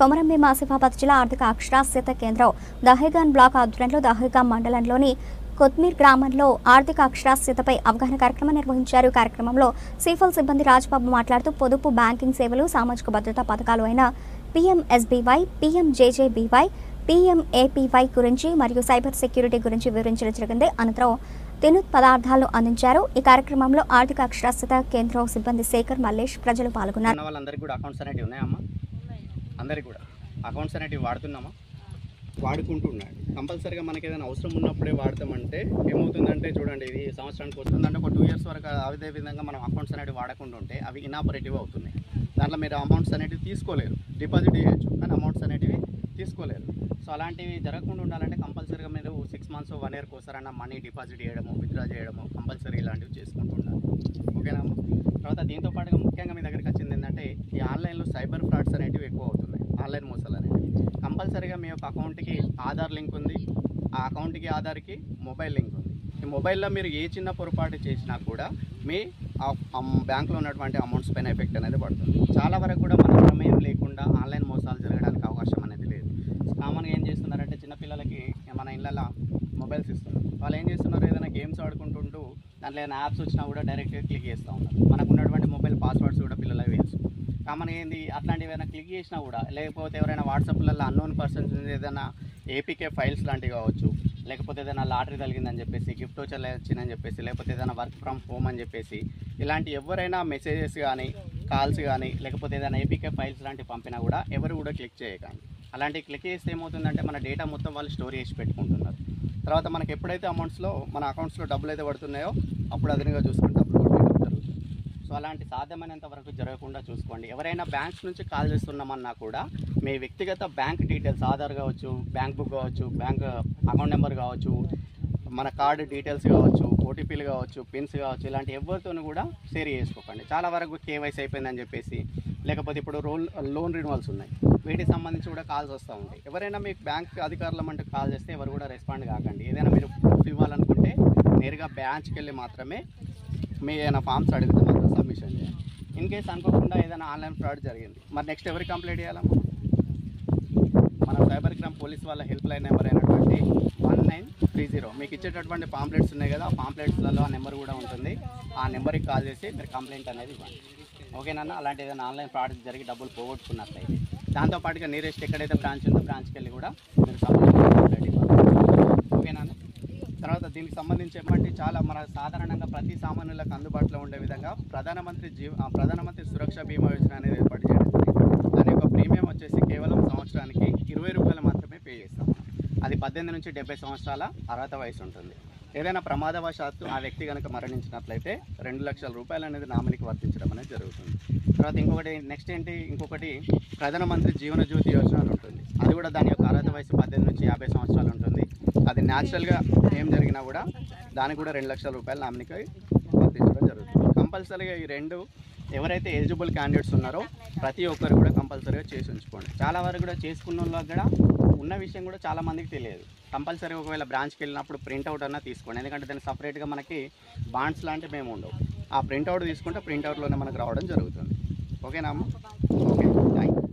కొమరంభీం ఆసిఫాబాద్ జిల్లా ఆర్థిక అక్షరాస్యత కేంద్రం దహేగాన్ బ్లాక్ ఆధ్వర్యంలో దహేగాన్ మండలంలోని కొత్మీర్ గ్రామంలో ఆర్థిక అక్షరాస్యతపై అవగాహన కార్యక్రమం నిర్వహించారు. కార్యక్రమంలో సిఫల్ సిబ్బంది రాజబాబు మాట్లాడుతూ పొదుపు బ్యాంకింగ్ సేవలు, సామాజిక భద్రతా పథకాలు అయిన PMSBY, PMJJBY, PMAPY గురించి మరియు సైబర్ సెక్యూరిటీ గురించి వివరించడం జరిగింది. అనంతరం తిను పదార్థాలను అందించారు. ఈ కార్యక్రమంలో ఆర్థిక అక్షరాస్యత కేంద్రం సిబ్బంది శేఖర్, మల్లేష్ ప్రజలు పాల్గొన్నారు. అందరికీ కూడా అకౌంట్స్ అనేటివి వాడుకుంటున్నాడు. కంపల్సరీగా మనకి ఏదైనా అవసరం ఉన్నప్పుడే వాడతామంటే ఏమవుతుందంటే చూడండి, ఇది సంవత్సరానికి వస్తుందంటే ఒక 2 years వరకు అదే విధంగా మనం అకౌంట్స్ అనేవి వాడకుండా ఉంటే అవి ఇనాపరేటివ్ అవుతున్నాయి. దాంట్లో మీరు అమౌంట్స్ అనేటివి తీసుకోలేరు. డిపాజిట్ చేయొచ్చు కానీ అమౌంట్స్ అనేటివి తీసుకోలేరు. సో అలాంటివి జరగకుండా ఉండాలంటే కంపల్సరీగా మీరు 6 months 1 year కోసారైనా మనీ డిపాజిట్ చేయడము, విత్డ్రా చేయడము కంపల్సరీ ఇలాంటివి చేసుకుంటూ ఉండాలి. ఓకేనా? తర్వాత దీంతో పాటుగా ముఖ్యంగా మీ దగ్గరికి వచ్చింది ఏంటంటే ఈ ఆన్లైన్లో సైబర్ ఫ్రాడ్స్ అనేటివి ఎక్కువ అవుతున్నాయి. ఆన్లైన్ మోసాలు అనేవి కంపల్సరీగా మీ యొక్క అకౌంట్కి ఆధార్ లింక్ ఉంది. ఆ అకౌంట్కి ఆధార్కి మొబైల్ లింక్ ఉంది. ఈ మొబైల్లో మీరు ఏ చిన్న పొరపాటు చేసినా కూడా మీ బ్యాంకులో ఉన్నటువంటి అమౌంట్స్ పైన ఎఫెక్ట్ అనేది పడుతుంది. చాలా వరకు కూడా మన ప్రమేయం లేకుండా ఆన్లైన్ మోసాలు జరగడానికి అవకాశం అనేది లేదు. కామన్గా ఏం చేస్తున్నారంటే చిన్నపిల్లలకి మన ఇళ్ళల్లో మొబైల్స్ ఇస్తున్నారు. వాళ్ళు ఏం చేస్తున్నారు, ఏదైనా గేమ్స్ ఆడుకుంటుంటూ దాంట్లో ఏదైనా యాప్స్ వచ్చినా కూడా డైరెక్ట్గా క్లిక్ చేస్తూ ఉన్నారు. మనకు ఉన్నటువంటి మొబైల్ పాస్వర్డ్స్ కూడా పిల్లలకి తెలుసు. కామన్గా ఏంది, అట్లాంటివి ఏదైనా క్లిక్ చేసినా కూడా, లేకపోతే ఎవరైనా వాట్సాప్లలో అన్నోన్ పర్సన్స్ ఏదైనా APK ఫైల్స్ లాంటివి కావచ్చు, లేకపోతే ఏదైనా లాటరీ తగిలిందని చెప్పేసి, గిఫ్ట్ వచ్చి వచ్చిందని చెప్పేసి, లేకపోతే ఏదైనా వర్క్ ఫ్రమ్ హోమ్ అని చెప్పేసి ఇలాంటి ఎవరైనా మెసేజెస్ కానీ కాల్స్ కానీ లేకపోతే ఏదైనా APK ఫైల్స్ లాంటివి పంపినా కూడా ఎవరు కూడా క్లిక్ చేయకండి. అలాంటివి క్లిక్ చేస్తే ఏమవుతుందంటే మన డేటా మొత్తం వాళ్ళు స్టోర్ చేసి పెట్టుకుంటున్నారు. తర్వాత మనకి ఎప్పుడైతే మన అకౌంట్స్లో డబ్బులు అయితే పడుతున్నాయో అప్పుడు అదనంగా చూసుకుంటే డబ్బులు కొట్టడం జరుగుతుంది. సో అలాంటి సాధ్యమైనంత వరకు జరగకుండా చూసుకోండి. ఎవరైనా బ్యాంక్స్ నుంచి కాల్ చేస్తున్నామన్నా కూడా మీ వ్యక్తిగత బ్యాంక్ డీటెయిల్స్, ఆధార్ కావచ్చు, బ్యాంక్ బుక్ కావచ్చు, బ్యాంక్ అకౌంట్ నెంబర్ కావచ్చు, మన కార్డు డీటెయిల్స్ కావచ్చు, OTPలు కావచ్చు, పిన్స్ కావచ్చు, ఇలాంటి ఎవరితోనూ కూడా షేర్ చేసుకోకండి. చాలా వరకు KYC అయిపోయిందని చెప్పేసి, లేకపోతే ఇప్పుడు లోన్ రిన్యూవల్స్ ఉన్నాయి, వీటికి సంబంధించి కూడా కాల్స్ వస్తూ ఉంటాయి. ఎవరైనా మీకు బ్యాంక్ అధికారులు అంటే కాల్ చేస్తే ఎవరు కూడా రెస్పాండ్ కాకండి. ఏదైనా మీరు ప్రూఫ్ ఇవ్వాలనుకుంటే నేరుగా బ్రాంచ్కి వెళ్ళి మాత్రమే మీ ఏదైనా ఫామ్స్ అడిగితే మాత్రం సబ్మిషన్ చేయాలి. ఇన్ కేసు అనుకోకుండా ఏదైనా ఆన్లైన్ ఫ్రాడ్ జరిగింది, మరి నెక్స్ట్ ఎవరికి కంప్లైంట్ చేయాలమ్మా? మన సైబర్ క్రైమ్ పోలీస్ వాళ్ళ హెల్ప్ లైన్ నెంబర్ అయినటువంటి 1930 మీకు ఇచ్చేటటువంటి పాంప్లెట్స్ ఉన్నాయి కదా, ఆ పాంప్లెట్స్లలో ఆ నెంబర్ కూడా ఉంటుంది. ఆ నెంబర్కి కాల్ చేసి మీరు కంప్లైంట్ అనేది ఇవ్వండి. ఓకేనా? అలాంటి ఏదైనా ఆన్లైన్ ఫ్రాడ్ జరిగి డబ్బులు పోగొట్టుకున్నట్లయితే దాంతోపాటుగా నియరెస్ట్ ఎక్కడైతే బ్రాంచ్ ఉందో బ్రాంచ్కి వెళ్ళి కూడా మీరు కంప్లైంట్ ఇవ్వాలి. ఓకేనా? తర్వాత దీనికి సంబంధించి ఏమంటే చాలా మన సాధారణంగా ప్రతి సామాన్యులకు అందుబాటులో ఉండే విధంగా ప్రధానమంత్రి సురక్ష బీమా యోజన అనేది ఏర్పాటు చేయడం జరిగింది. దాని యొక్క ప్రీమియం వచ్చేసి కేవలం సంవత్సరానికి 20 రూపాయలు మాత్రమే పే చేస్తాం. అది 18 నుంచి 70 సంవత్సరాల అర్హత వయసు ఉంటుంది. ఏదైనా ప్రమాదవశాత్తు ఆ వ్యక్తి కనుక మరణించినట్లయితే 2 లక్షల రూపాయలు అనేది నామినీకి వర్తించడం అనేది జరుగుతుంది. తర్వాత ఇంకొకటి ప్రధానమంత్రి జీవన జ్యోతి యోజన అని ఉంటుంది. అది కూడా దాని యొక్క అర్హత వయసు 18 నుంచి 50 సంవత్సరాలు ఉంటుంది. అది న్యాచురల్గా ఏం జరిగినా కూడా దానికి కూడా 2 లక్షల రూపాయలు నామినీకి వర్తించడం జరుగుతుంది. కంపల్సరీగా ఈ రెండు ఎవరైతే ఎలిజిబుల్ క్యాండిడేట్స్ ఉన్నారో ప్రతి ఒక్కరు కూడా కంపల్సరీగా చేసి ఉంచుకోండి. చాలా వరకు కూడా చేసుకున్న వాళ్ళకి కూడా ఉన్న విషయం కూడా చాలామందికి తెలియదు. కంపల్సరీ ఒకవేళ బ్రాంచ్కి వెళ్ళినప్పుడు ప్రింట్అవుట్ అన్నా తీసుకోండి. ఎందుకంటే దానికి సపరేట్గా మనకి బాండ్స్ లాంటివి మేము ఉండవు. ఆ ప్రింట్అవుట్ తీసుకుంటే ప్రింట్అవుట్లోనే మనకు రావడం జరుగుతుంది. ఓకేనా అమ్మ? Okay, thank you.